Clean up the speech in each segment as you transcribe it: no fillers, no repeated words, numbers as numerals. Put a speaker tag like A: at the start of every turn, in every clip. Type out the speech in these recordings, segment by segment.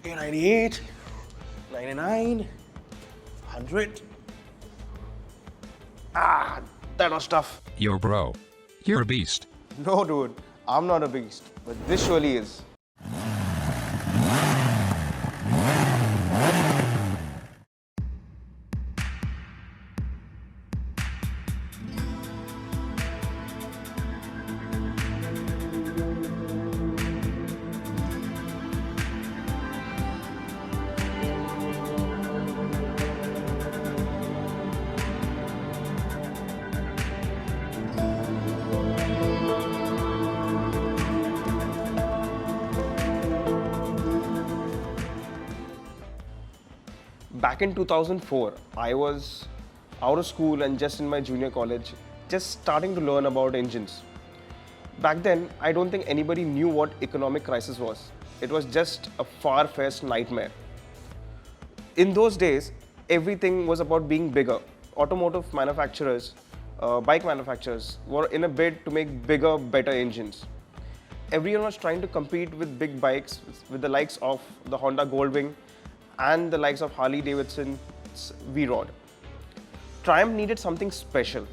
A: Okay, 98, 99, 100. That was tough.
B: Yo, bro. You're a beast.
A: No, dude, I'm not a beast, but this surely is. Back in 2004, I was out of school and just in my junior college, just starting to learn about engines. Back then, I don't think anybody knew what economic crisis was. It was just a far-fetched nightmare. In those days, everything was about being bigger. Automotive manufacturers, bike manufacturers were in a bid to make bigger, better engines. Everyone was trying to compete with big bikes, with the likes of the Honda Goldwing and the likes of Harley Davidson's V-Rod. Triumph needed something special,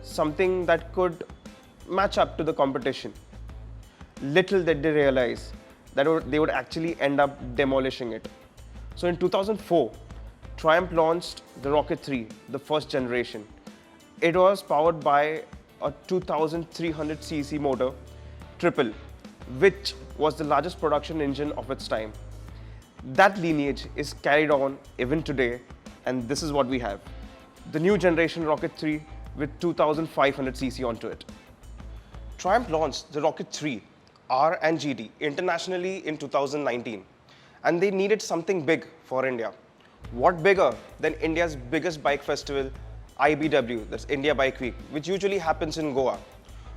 A: something that could match up to the competition. Little did they realize that they would actually end up demolishing it. So in 2004, Triumph launched the Rocket 3, the first generation. It was powered by a 2300cc motor, triple, which was the largest production engine of its time. That lineage is carried on even today, and this is what we have. The new generation Rocket 3 with 2500cc onto it. Triumph launched the Rocket 3 R and GT internationally in 2019, and they needed something big for India. What bigger than India's biggest bike festival, IBW, that's India Bike Week, which usually happens in Goa.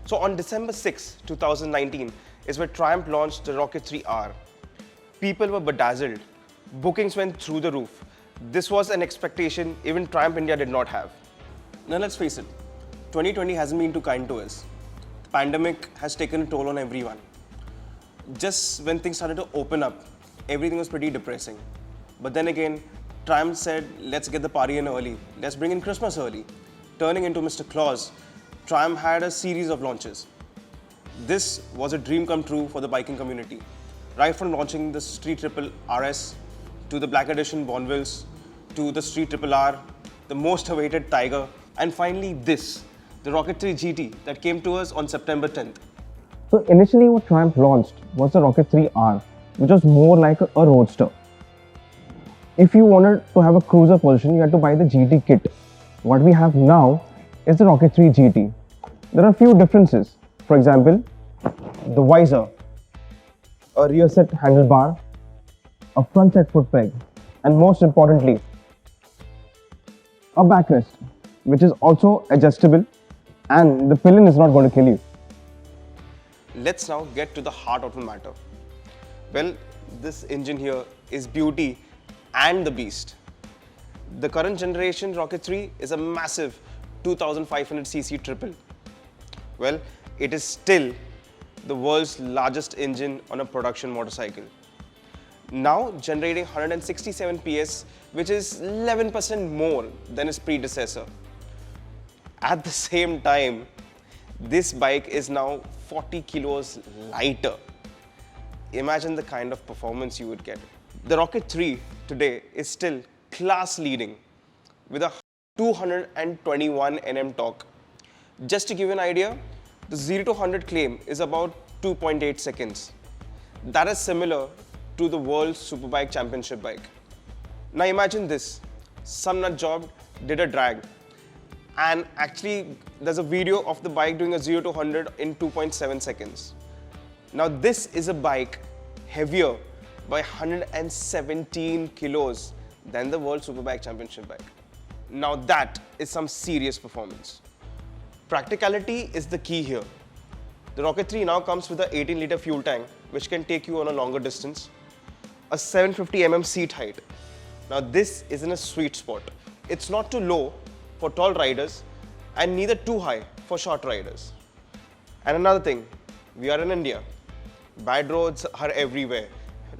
A: So on December 6, 2019 is where Triumph launched the Rocket 3 R. People were bedazzled. Bookings went through the roof. This was an expectation even Triumph India did not have. Now let's face it, 2020 hasn't been too kind to us. The pandemic has taken a toll on everyone. Just when things started to open up, everything was pretty depressing. But then again, Triumph said, let's get the party in early. Let's bring in Christmas early. Turning into Mr. Claus, Triumph had a series of launches. This was a dream come true for the biking community. Right from launching the Street Triple RS, to the Black Edition Bonvilles, to the Street Triple R, the most awaited Tiger, and finally this, the Rocket 3 GT that came to us on September 10th.
C: So initially what Triumph launched was the Rocket 3R, which was more like a roadster. If you wanted to have a cruiser position, you had to buy the GT kit. What we have now is the Rocket 3 GT. There are a few differences. For example, the visor, a rear set handlebar, a front set foot peg, and most importantly, a backrest, which is also adjustable, and the pillion is not going to kill you.
A: Let's now get to the heart of the matter. Well, this engine here is beauty and the beast. The current generation Rocket 3 is a massive 2500cc triple. Well, it is still the world's largest engine on a production motorcycle. Now generating 167 PS, which is 11% more than its predecessor. At the same time, this bike is now 40 kilos lighter. Imagine the kind of performance you would get. The Rocket 3 today is still class leading with a 221 Nm torque. Just to give you an idea, the 0 to 100 claim is about 2.8 seconds. That is similar to the World Superbike Championship bike. Now imagine this, some nut job did a drag, and actually there's a video of the bike doing a 0 to 100 in 2.7 seconds. Now this is a bike heavier by 117 kilos than the World Superbike Championship bike. Now that is some serious performance. Practicality is the key here. The Rocket 3 now comes with an 18-liter fuel tank, which can take you on a longer distance, a 750 mm seat height. Now this is in a sweet spot. It's not too low for tall riders and neither too high for short riders. And another thing, we are in India. Bad roads are everywhere.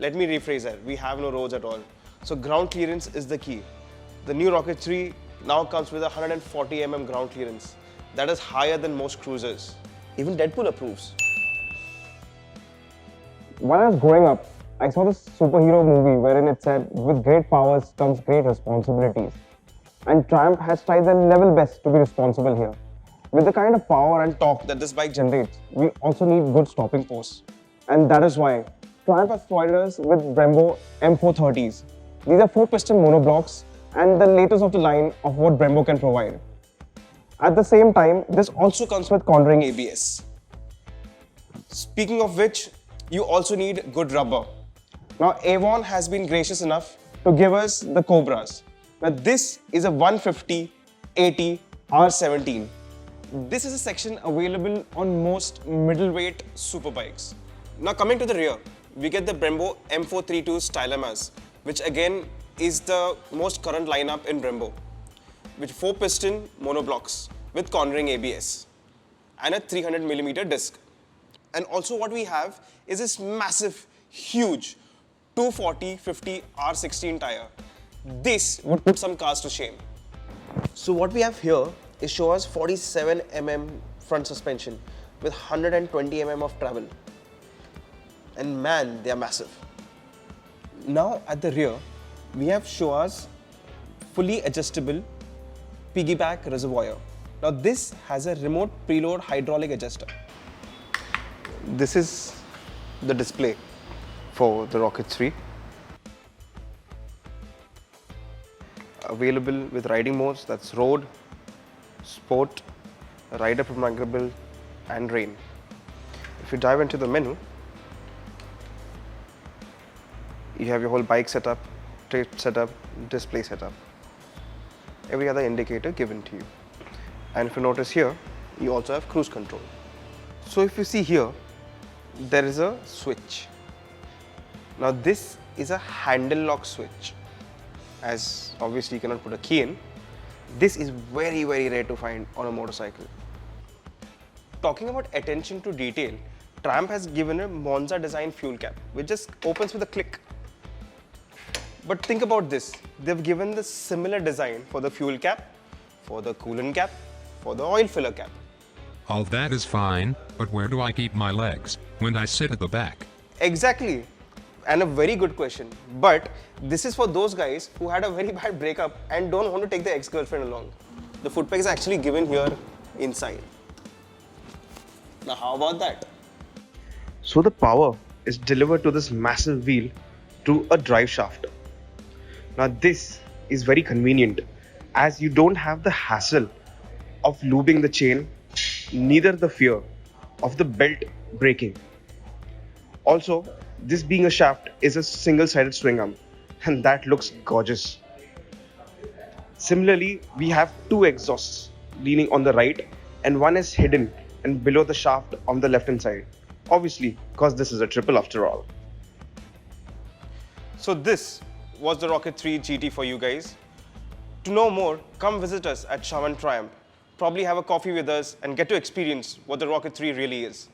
A: let me rephrase that. We have no roads at all. So ground clearance is the key. The new Rocket 3 now comes with 140 mm ground clearance. That is higher than most cruisers. Even Deadpool approves.
C: When I was growing up, I saw this superhero movie wherein it said, with great powers comes great responsibilities. And Triumph has tried their level best to be responsible here. With the kind of power and torque that this bike generates, we also need good stopping force. And that is why Triumph has provided us with Brembo M430s. These are 4-piston monoblocks and the latest of the line of what Brembo can provide. At the same time, this also comes with cornering ABS.
A: Speaking of which, you also need good rubber. Now, Avon has been gracious enough to give us the Cobras. Now, this is a 150/80 R17. This is a section available on most middleweight superbikes. Now, coming to the rear, we get the Brembo M432 Stylamas, which again is the most current lineup in Brembo, with 4-piston monoblocks with cornering ABS and a 300mm disc. And also what we have is this massive, huge 240/50 R16 tire. This would put some cars to shame. So what we have here is show us 47 mm front suspension with 120 mm of travel. And man, they are massive. Now at the rear, we have show us fully adjustable piggyback reservoir. Now this has a remote preload hydraulic adjuster. This is the display for the Rocket 3. Available with riding modes, that's road, sport, rider programmable and rain. If you dive into the menu, you have your whole bike setup, tape setup, display setup, every other indicator given to you. And if you notice here, you also have cruise control. So if you see here, there is a switch. Now this is a handle lock switch. As obviously you cannot put a key in. This is very rare to find on a motorcycle. Talking about attention to detail, Triumph has given a Monza design fuel cap, which just opens with a click. But think about this, they've given the similar design for the fuel cap, for the coolant cap, for the oil filler cap.
B: All that is fine, but where do I keep my legs when I sit at the back?
A: Exactly. And a very good question. But this is for those guys who had a very bad breakup and don't want to take their ex-girlfriend along. The foot peg is actually given here inside. Now how about that? So the power is delivered to this massive wheel through a drive shaft. Now this is very convenient as you don't have the hassle of lubing the chain, neither the fear of the belt breaking. Also, this being a shaft is a single-sided swing arm and that looks gorgeous. Similarly, we have two exhausts leaning on the right and one is hidden and below the shaft on the left hand side. Obviously, because this is a triple after all. So this was the Rocket 3 GT for you guys. To know more, come visit us at Shaman Triumph. Probably have a coffee with us and get to experience what the Rocket 3 really is.